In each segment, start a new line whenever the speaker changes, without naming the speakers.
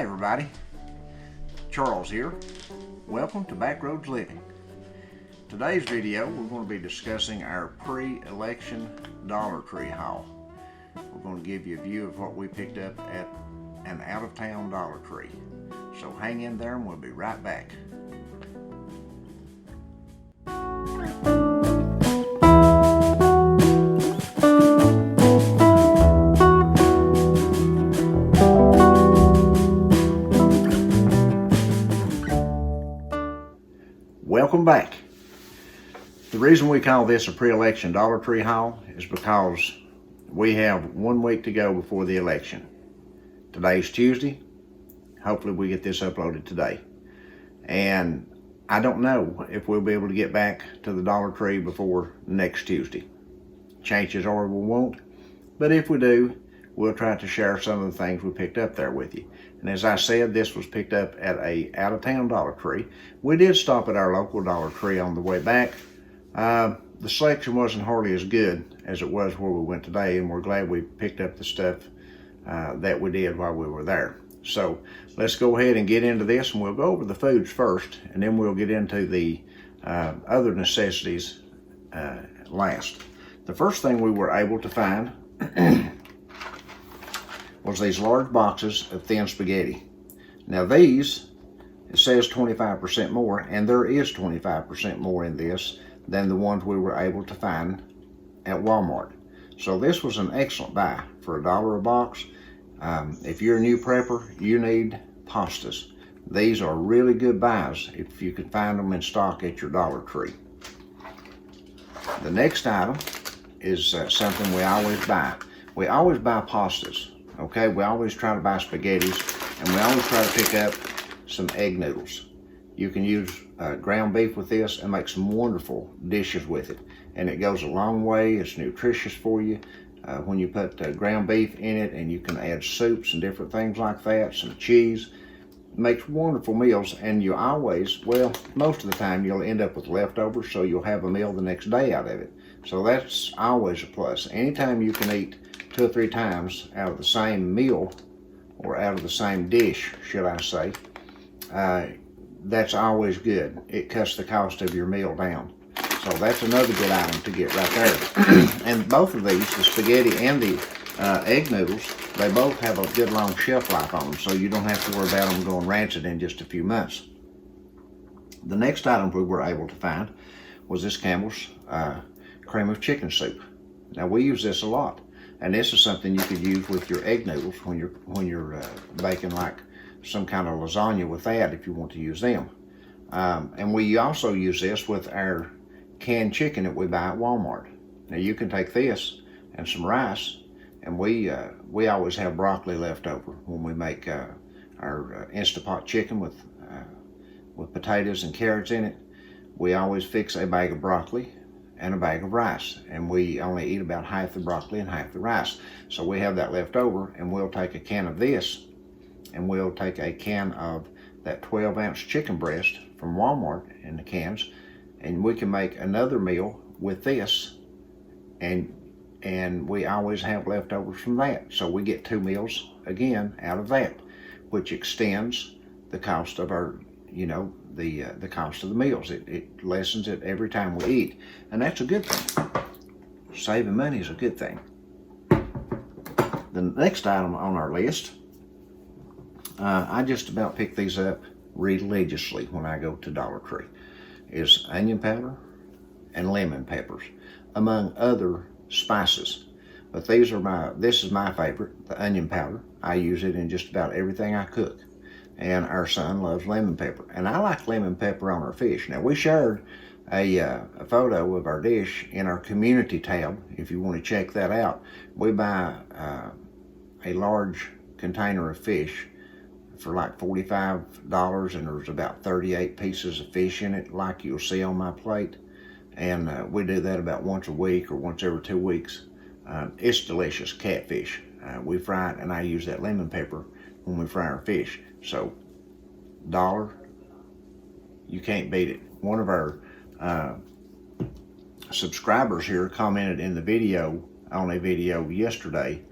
Hi everybody, Charles here. Welcome to Backroads Living. Today's video we're going to be discussing our pre-election Dollar Tree haul. We're going to give you a view of what we picked up at an out-of-town Dollar Tree. So hang in there and we'll be right back. Welcome back. The reason we call this a pre-election Dollar Tree haul is because we have 1 week to go before the election. Today's Tuesday. Hopefully we get this uploaded today. And I don't know if we'll be able to get back to the Dollar Tree before next Tuesday. Chances are we won't, but if we do, we'll try to share some of the things we picked up there with you. And as I said, this was picked up at a out-of-town Dollar Tree. We did stop at our local Dollar Tree on the way back. The selection wasn't hardly as good as it was where we went today, and we're glad we picked up the stuff that we did while we were there. So let's go ahead and get into this, and we'll go over the foods first, and then we'll get into the other necessities last. The first thing we were able to find was these large boxes of thin spaghetti. Now these, it says 25% more, and there is 25% more in this than the ones we were able to find at Walmart. So this was an excellent buy for $1 a box. If you're a new prepper, you need pastas. These are really good buys if you can find them in stock at your Dollar Tree. The next item is something we always buy. We always buy pastas. Okay, we always try to buy spaghettis, and we always try to pick up some egg noodles. You can use ground beef with this and make some wonderful dishes with it. And it goes a long way. It's nutritious for you when you put ground beef in it, and you can add soups and different things like that, some cheese. It makes wonderful meals, and you always, well, most of the time you'll end up with leftovers, so you'll have a meal the next day out of it. So that's always a plus. Anytime you can eat 2 or 3 times out of the same meal, or out of the same dish, should I say, that's always good. It cuts the cost of your meal down. So that's another good item to get right there. And both of these, the spaghetti and the egg noodles, they both have a good long shelf life on them, so you don't have to worry about them going rancid in just a few months. The next item we were able to find was this Campbell's cream of chicken soup. Now we use this a lot. And this is something you could use with your egg noodles when you're baking like some kind of lasagna with that, if you want to use them. And we also use this with our canned chicken that we buy at Walmart. Now you can take this and some rice, and we always have broccoli left over when we make our Instapot chicken with potatoes and carrots in it. We always fix a bag of broccoli and a bag of rice, and we only eat about half the broccoli and half the rice. So we have that left over, and we'll take a can of this, and we'll take a can of that 12-ounce chicken breast from Walmart in the cans, and we can make another meal with this, and we always have leftovers from that. So we get 2 meals again out of that, which extends the cost of our, the cost of the meals. It lessens it every time we eat, and that's a good thing. Saving money is a good thing. The next item on our list, I just about pick these up religiously when I go to Dollar Tree, is onion powder and lemon peppers, among other spices. But this is my favorite, the onion powder. I use it in just about everything I cook. And our son loves lemon pepper, and I like lemon pepper on our fish. Now we shared a photo of our dish in our community tab. If you want to check that out, we buy a large container of fish for like $45, and there's about 38 pieces of fish in it, like you'll see on my plate. And we do that about once a week or once every 2 weeks. It's delicious catfish. We fry it, and I use that lemon pepper when we fry our fish. So, $1, you can't beat it. One of our subscribers here commented in the video, on a video yesterday,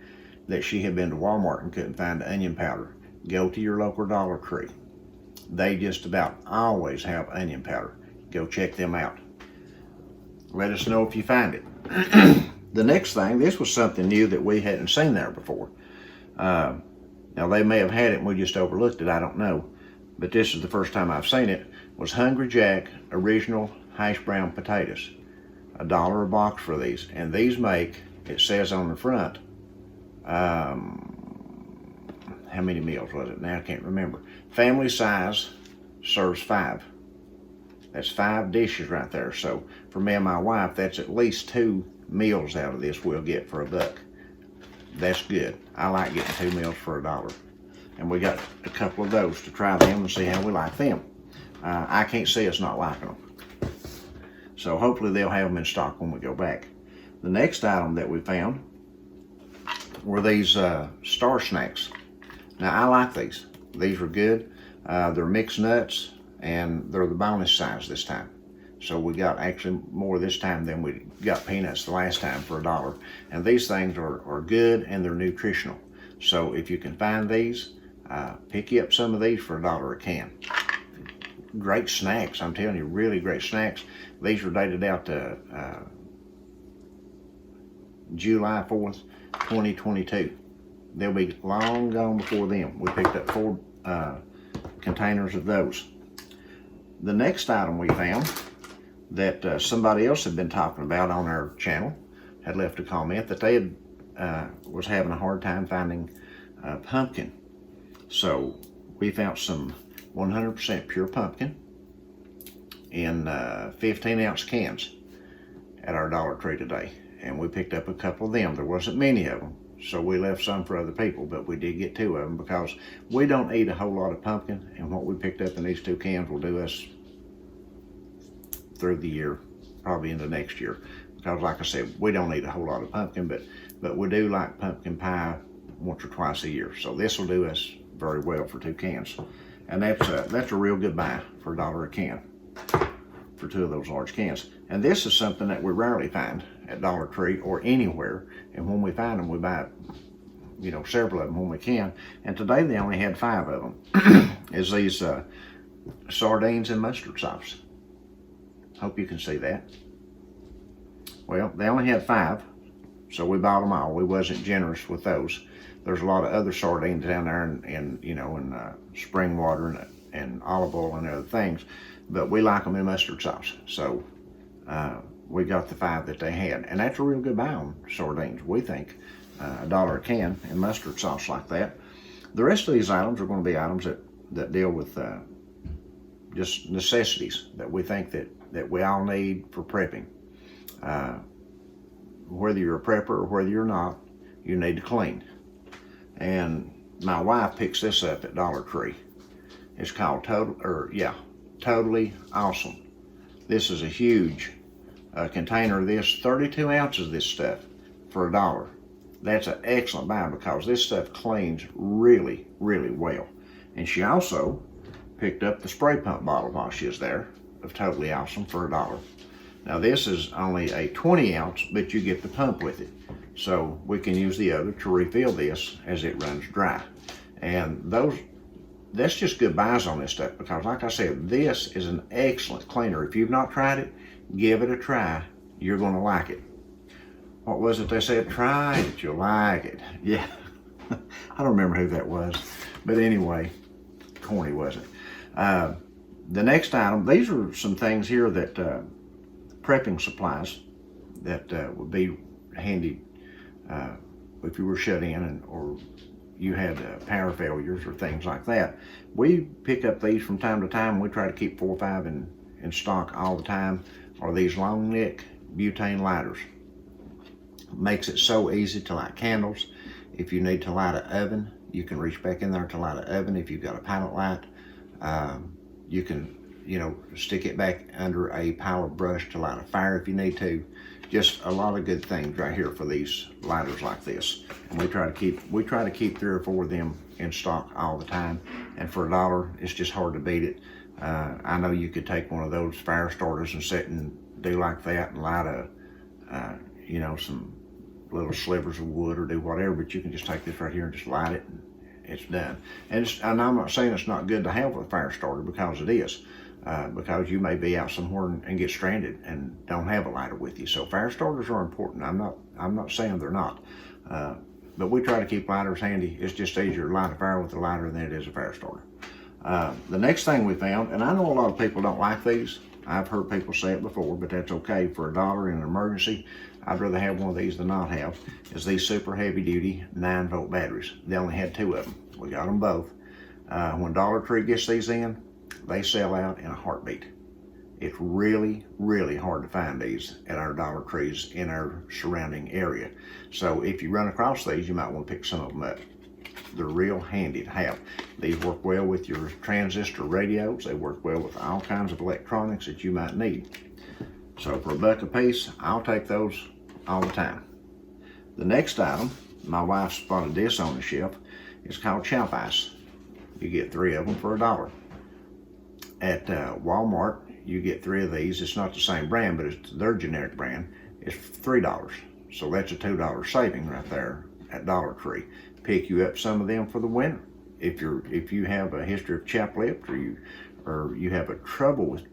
that she had been to Walmart and couldn't find onion powder. go to your local Dollar Tree. They just about always have onion powder. Go check them out. Let us know if you find it. The next thing, this was something new that we hadn't seen there before. Now they may have had it and we just overlooked it, I don't know. But this is the first time I've seen it, was Hungry Jack Original Hash Brown Potatoes. $1 a box for these. And these make, it says on the front, how many meals was it? Now I can't remember. Family size, serves 5. That's 5 dishes right there. So for me and my wife, that's at least 2 meals out of this we'll get for $1. That's good. I like getting 2 meals for $1. And we got a couple of those to try them and see how we like them. I can't see us not liking them. So hopefully they'll have them in stock when we go back. The next item that we found were these Star Snacks. Now I like these. These are good. They're mixed nuts and they're the bonus size this time. So we got actually more this time than we got peanuts the last time for $1. And these things are good and they're nutritional. So if you can find these, pick you up some of these for $1 a can. Great snacks, I'm telling you, really great snacks. These are dated out to July 4th, 2022. They'll be long gone before then. We picked up 4 containers of those. The next item we found that somebody else had been talking about on our channel, had left a comment that they had was having a hard time finding pumpkin. So we found some 100% pure pumpkin in 15-ounce cans at our Dollar Tree today. And we picked up a couple of them. There wasn't many of them, so we left some for other people, but we did get 2 of them because we don't eat a whole lot of pumpkin, and what we picked up in these 2 cans will do us through the year, probably into next year. Because like I said, we don't eat a whole lot of pumpkin, but we do like pumpkin pie once or twice a year. So this will do us very well for 2 cans. And that's a real good buy for $1 a can for 2 of those large cans. And this is something that we rarely find at Dollar Tree or anywhere. And when we find them, we buy, you know, several of them when we can. And today they only had 5 of them. Is these sardines and mustard sauce. Hope you can see that. Well, they only had 5, so we bought them all. We wasn't generous with those. There's a lot of other sardines down there and you know, in spring water and olive oil and other things, but we like them in mustard sauce. So we got the 5 that they had, and that's a real good buy on sardines, we think. $1 a can in mustard sauce like that. The rest of these items are going to be items that deal with just necessities that we think that we all need for prepping. Whether you're a prepper or whether you're not, you need to clean. And my wife picks this up at Dollar Tree. It's called Totally Awesome. This is a huge container of this, 32 ounces of this stuff for $1. That's an excellent buy because this stuff cleans really, really well. And she also picked up the spray pump bottle while she was there of Totally Awesome for $1. Now this is only a 20 ounce, but you get the pump with it. So we can use the other to refill this as it runs dry. And that's just good buys on this stuff because like I said, this is an excellent cleaner. If you've not tried it, give it a try. You're gonna like it. What was it they said? Try it, you'll like it. Yeah, I don't remember who that was. But anyway, corny wasn't. The next item, these are some things here that prepping supplies that would be handy if you were shut in or you had power failures or things like that. We pick up these from time to time. We try to keep 4 or 5 in stock all the time. Are these long neck butane lighters. Makes it so easy to light candles. If you need to light an oven, you can reach back in there to light an oven. If you've got a pallet light, you can, you know, stick it back under a pile of brush to light a fire if you need to. Just a lot of good things right here for these lighters like this. And we try to keep 3 or 4 of them in stock all the time. And for $1, it's just hard to beat it. I know you could take one of those fire starters and sit and do like that and light you know, some little slivers of wood or do whatever, but you can just take this right here and just light it it's done. And I'm not saying it's not good to have with a fire starter, because it is. Because you may be out somewhere and get stranded and don't have a lighter with you. So fire starters are important. I'm not saying they're not. But we try to keep lighters handy. It's just easier to light a fire with a lighter than it is a fire starter. The next thing we found, and I know a lot of people don't like these. I've heard people say it before, but that's okay. For $1 in an emergency, I'd rather have one of these than not have, is these super heavy duty 9-volt batteries. They only had 2 of them. We got them both. When Dollar Tree gets these in, they sell out in a heartbeat. It's really, really hard to find these at our Dollar Trees in our surrounding area. So if you run across these, you might want to pick some of them up. They're real handy to have. These work well with your transistor radios. They work well with all kinds of electronics that you might need. So for $1 a piece, I'll take those all the time. The next item, my wife spotted this on the shelf. It's called Chow Ice. You get 3 of them for $1. At Walmart, you get 3 of these. It's not the same brand, but it's their generic brand. It's $3. So that's a $2 saving right there at Dollar Tree. Pick you up some of them for the winter. If you have a history of chapped lips, or you have a trouble with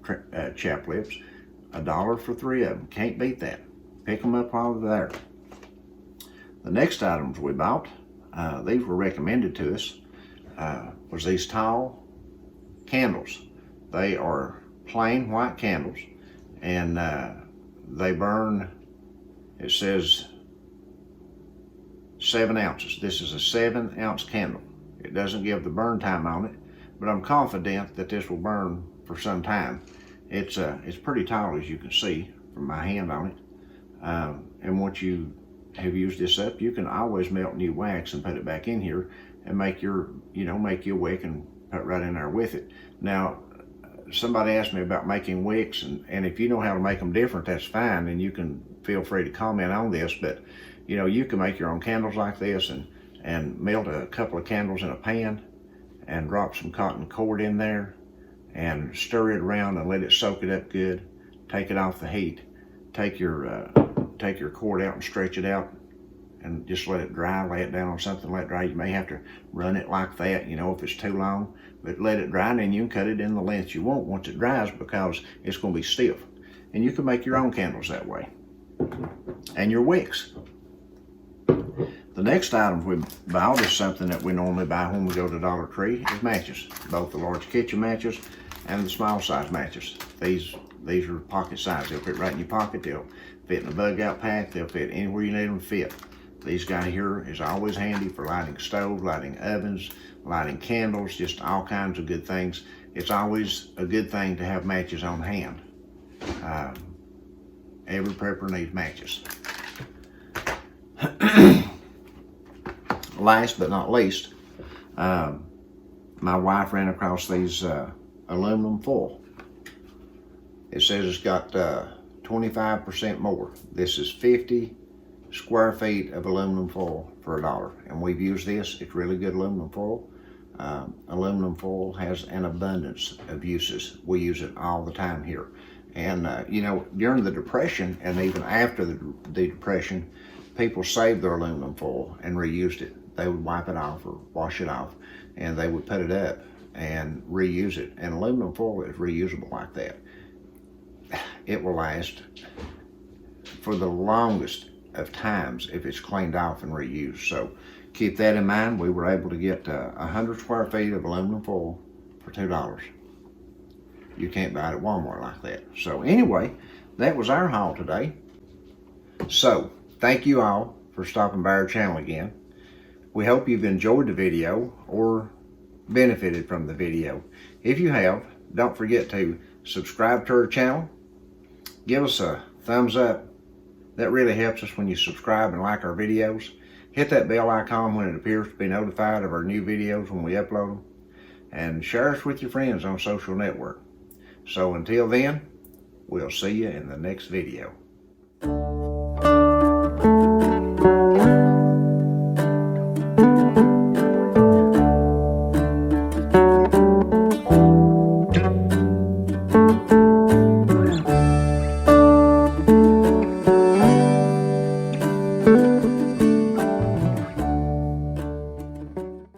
chapped lips, $1 for 3 of them. Can't beat that. Pick them up while they're there. The next items we bought, these were recommended to us, was these tall candles. They are plain white candles, and they burn, it says 7 ounces. This is a 7-ounce candle. It doesn't give the burn time on it, but I'm confident that this will burn for some time. It's pretty tall, as you can see from my hand on it. And once you have used this up, you can always melt new wax and put it back in here and make your wick and put right in there with it. Now, somebody asked me about making wicks, and if you know how to make them different, that's fine, and you can feel free to comment on this. But you can make your own candles like this, and melt a couple of candles in a pan and drop some cotton cord in there and stir it around and let it soak it up good. Take it off the heat. Take your cord out and stretch it out and just let it dry. Lay it down on something, let it dry. You may have to run it like that, if it's too long, but let it dry, and then you can cut it in the length you want once it dries, because it's going to be stiff. And you can make your own candles that way, and your wicks. The next item we bought is something that we normally buy when we go to Dollar Tree, is matches. Both the large kitchen matches and the small size matches. These are pocket size. They'll fit right in your pocket. They'll fit in a bug out pack. They'll fit anywhere you need them to fit. These guys here is always handy for lighting stoves, lighting ovens, lighting candles, just all kinds of good things. It's always a good thing to have matches on hand. Every prepper needs matches. Last but not least, my wife ran across these aluminum foil. It says it's got 25% more. This is 50 square feet of aluminum foil for $1, and we've used this. It's really good aluminum foil. Aluminum foil has an abundance of uses. We use it all the time here. And during the Depression, and even after the Depression, people saved their aluminum foil and reused it. They would wipe it off or wash it off, and they would put it up and reuse it. And aluminum foil is reusable like that. It will last for the longest of times if it's cleaned off and reused. So keep that in mind. We were able to get 100 square feet of aluminum foil for $2. You can't buy it at Walmart like that. So anyway, that was our haul today. So thank you all for stopping by our channel again. We hope you've enjoyed the video or benefited from the video. If you have, don't forget to subscribe to our channel. Give us a thumbs up. That really helps us when you subscribe and like our videos. Hit that bell icon when it appears to be notified of our new videos when we upload them. And share us with your friends on social network. So until then, we'll see you in the next video.